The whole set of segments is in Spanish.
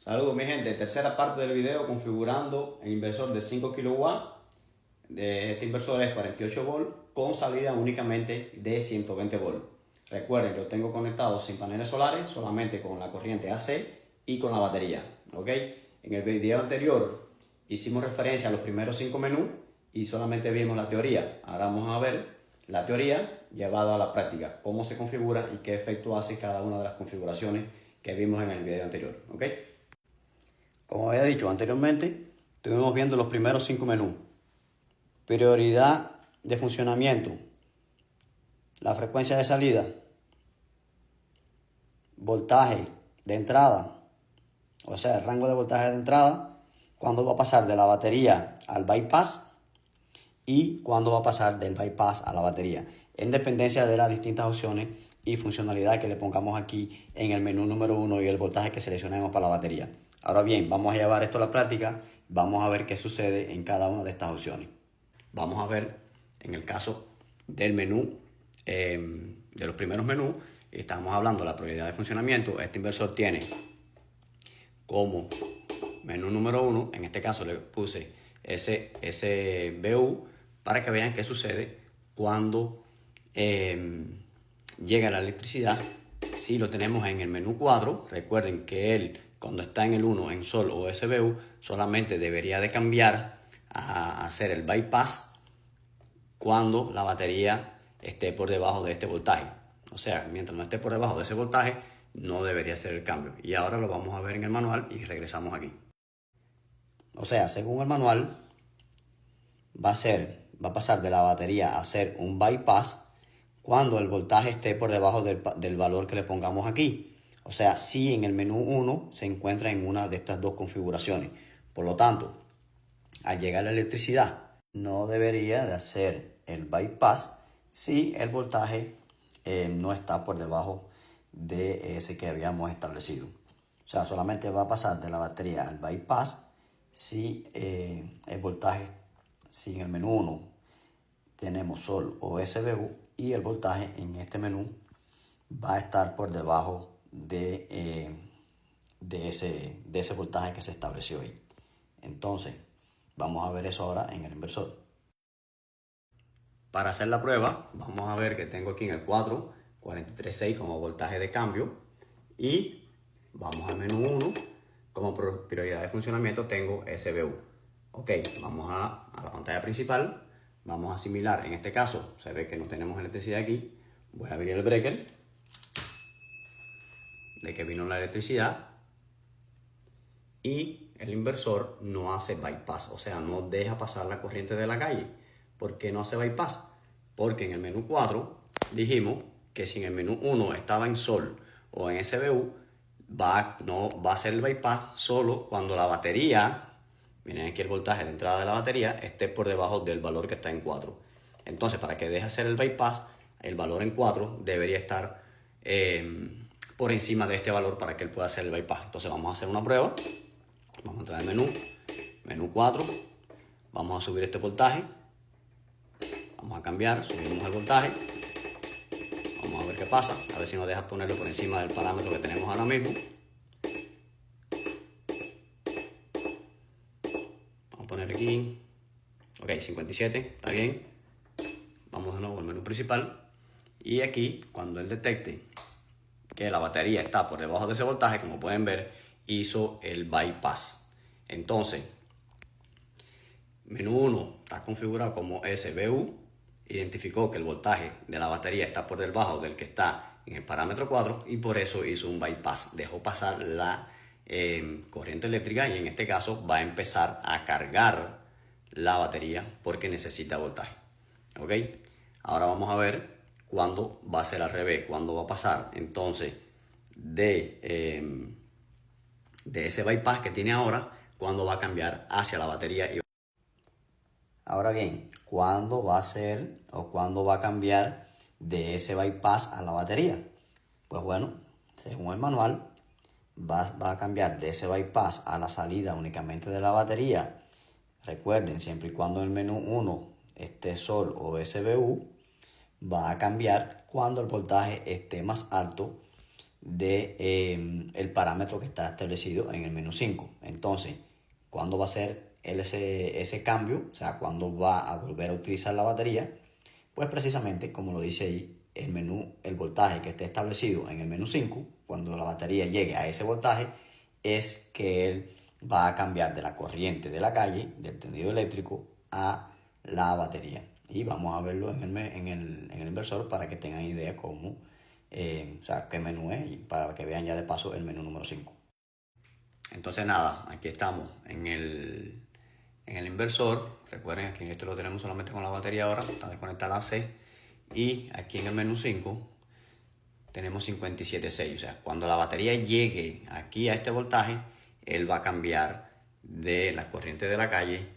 Saludos mi gente, tercera parte del video configurando el inversor de 5 kW. Este inversor es 48 volt con salida únicamente de 120 volt. Recuerden que lo tengo conectado sin paneles solares, solamente con la corriente AC y con la batería. ¿Ok? En el video anterior hicimos referencia a los primeros 5 menús y solamente vimos la teoría. Ahora vamos a ver la teoría llevada a la práctica, cómo se configura y qué efecto hace cada una de las configuraciones que vimos en el video anterior. ¿Ok? Como había dicho anteriormente, estuvimos viendo los primeros 5 menús. Prioridad de funcionamiento, la frecuencia de salida, voltaje de entrada, o sea, el rango de voltaje de entrada, cuándo va a pasar de la batería al bypass y cuándo va a pasar del bypass a la batería, en dependencia de las distintas opciones y funcionalidad que le pongamos aquí en el menú número 1 y el voltaje que seleccionemos para la batería. Ahora bien, vamos a llevar esto a la práctica, vamos a ver qué sucede en cada una de estas opciones. Vamos a ver en el caso del menú, de los primeros menús, estamos hablando de la prioridad de funcionamiento. Este inversor tiene como menú número 1, en este caso le puse SBU para que vean qué sucede cuando llega la electricidad. Si lo tenemos en el menú 4, recuerden que él cuando está en el 1 en sol o SBU solamente debería de cambiar a hacer el bypass cuando la batería esté por debajo de este voltaje. O sea, mientras no esté por debajo de ese voltaje, no debería hacer el cambio. Y ahora lo vamos a ver en el manual y regresamos aquí. O sea, según el manual, va a pasar de la batería a hacer un bypass cuando el voltaje esté por debajo del valor que le pongamos aquí. O sea, si en el menú 1 se encuentra en una de estas dos configuraciones. Por lo tanto, al llegar la electricidad, no debería de hacer el bypass si el voltaje no está por debajo de ese que habíamos establecido. O sea, solamente va a pasar de la batería al bypass si el voltaje, si en el menú 1 tenemos sol o SBU y el voltaje en este menú va a estar por debajo de ese voltaje que se estableció ahí. Entonces, vamos a ver eso ahora en el inversor. Para hacer la prueba, vamos a ver que tengo aquí en el 4, 43.6 como voltaje de cambio. Y vamos al menú 1, como prioridad de funcionamiento tengo SBU. Ok, vamos a la pantalla principal. Vamos a asimilar, en este caso, se ve que no tenemos electricidad aquí. Voy a abrir el breaker de que vino la electricidad. Y el inversor no hace bypass, o sea, no deja pasar la corriente de la calle. ¿Por qué no hace bypass? Porque en el menú 4 dijimos que si en el menú 1 estaba en sol o en SBU, no va a hacer el bypass solo cuando la batería, miren aquí el voltaje de entrada de la batería, esté por debajo del valor que está en 4. Entonces, para que deje hacer el bypass, el valor en 4 debería estar por encima de este valor para que él pueda hacer el bypass. Entonces, vamos a hacer una prueba. Vamos a entrar al menú 4, vamos a subir este voltaje, vamos a cambiar, subimos el voltaje, vamos a ver qué pasa, a ver si nos deja ponerlo por encima del parámetro que tenemos ahora mismo. Vamos a poner aquí, ok, 57, está bien. Vamos de nuevo al menú principal y aquí cuando él detecte que la batería está por debajo de ese voltaje, como pueden ver, hizo el bypass. Entonces, menú 1 está configurado como SBU, identificó que el voltaje de la batería está por debajo del que está en el parámetro 4 y por eso hizo un bypass, dejó pasar la corriente eléctrica y en este caso va a empezar a cargar la batería porque necesita voltaje. ¿Ok? Ahora vamos a ver cuándo va a ser al revés, cuándo va a pasar entonces de ese bypass que tiene ahora, cuando va a cambiar hacia la batería. Ahora bien, ¿cuándo va a ser o cuándo va a cambiar de ese bypass a la batería? Pues bueno, según el manual, va a cambiar de ese bypass a la salida únicamente de la batería. Recuerden, siempre y cuando el menú 1 esté sol o SBU, va a cambiar cuando el voltaje esté más alto de el parámetro que está establecido en el menú 5. Entonces, ¿cuándo va a ser ese cambio? O sea, ¿cuándo va a volver a utilizar la batería? Pues precisamente, como lo dice ahí, el menú, el voltaje que esté establecido en el menú 5, cuando la batería llegue a ese voltaje, es que él va a cambiar de la corriente de la calle, del tendido eléctrico, a la batería. Y vamos a verlo en el inversor para que tengan idea cómo, o sea, qué menú es, y para que vean ya de paso el menú número 5. Entonces nada, aquí estamos en el inversor. Recuerden, aquí en este lo tenemos solamente con la batería ahora, está desconectada la C. Y aquí en el menú 5 tenemos 57.6. O sea, cuando la batería llegue aquí a este voltaje, él va a cambiar de la corriente de la calle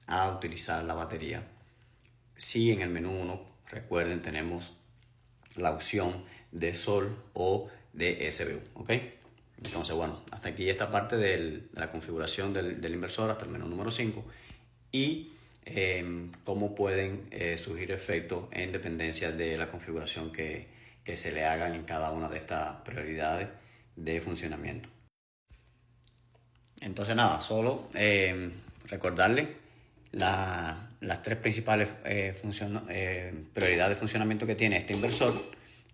a utilizar la batería. Si en el menú 1, recuerden, tenemos la opción de sol o de SBU, ¿ok? Entonces, bueno, hasta aquí esta parte de la configuración del inversor, hasta el menú número 5. Y cómo pueden surgir efectos en dependencia de la configuración que se le hagan en cada una de estas prioridades de funcionamiento. Entonces nada, solo recordarles las tres principales prioridades de funcionamiento que tiene este inversor.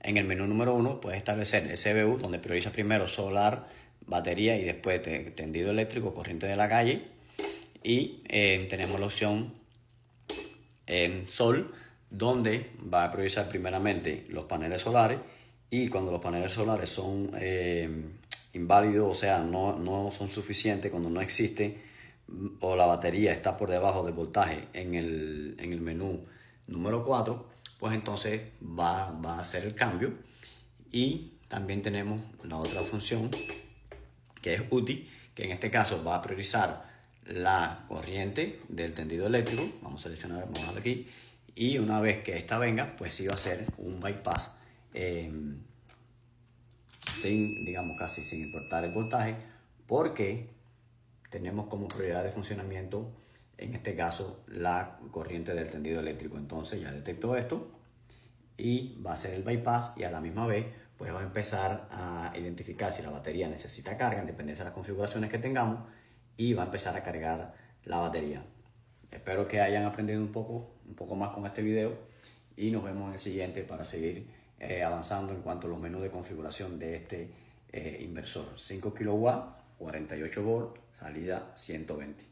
En el menú número 1 puedes establecer el CBU, donde priorizas primero solar, batería y después tendido eléctrico, corriente de la calle. Y tenemos la opción en sol, donde va a priorizar primeramente los paneles solares, y cuando los paneles solares son inválidos, o sea, no son suficientes, cuando no existe o la batería está por debajo del voltaje en el menú número 4, pues entonces va a hacer el cambio. Y también tenemos la otra función que es UTI, que en este caso va a priorizar la corriente del tendido eléctrico. Vamos a seleccionar, vamos a darle aquí, y una vez que esta venga, pues sí va a ser un bypass digamos casi sin importar el voltaje, porque tenemos como prioridad de funcionamiento en este caso la corriente del tendido eléctrico. Entonces ya detectó esto y va a hacer el bypass, y a la misma vez pues va a empezar a identificar si la batería necesita carga en dependencia de las configuraciones que tengamos, y va a empezar a cargar la batería. Espero que hayan aprendido un poco más con este video, y nos vemos en el siguiente para seguir avanzando en cuanto a los menús de configuración de este inversor. 5 kW, 48 volt, salida 120.